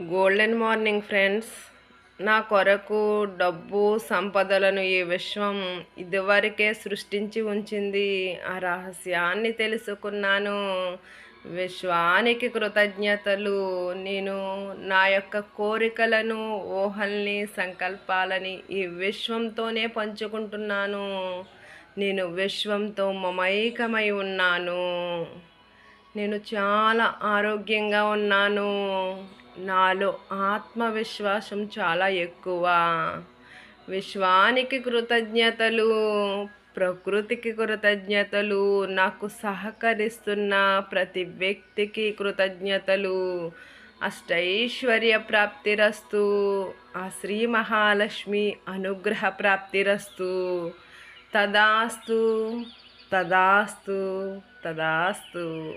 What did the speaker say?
Golden morning friends. నా కొరకు డబ్బు సంపదలను ఈ విశ్వం ఇదివరకే సృష్టించి ఉంచింది. ఆ రహస్యాన్ని తెలుసుకున్నాను. విశ్వానికి కృతజ్ఞతలు. నేను నా యొక్క కోరికలను, ఊహల్ని, సంకల్పాలని ఈ విశ్వంతోనే పంచుకుంటున్నాను. నేను విశ్వంతో మమైకమై ఉన్నాను. నేను చాలా ఆరోగ్యంగా ఉన్నాను. నాలో ఆత్మవిశ్వాసం చాలా ఎక్కువ. విశ్వానికి కృతజ్ఞతలు, ప్రకృతికి కృతజ్ఞతలు, నాకు సహకరిస్తున్న ప్రతి వ్యక్తికి కృతజ్ఞతలు. అష్టైశ్వర్య ప్రాప్తిరస్తు. ఆ శ్రీ మహాలక్ష్మి అనుగ్రహ ప్రాప్తిరస్తు. తదాస్తు, తదాస్తు, తదాస్తు.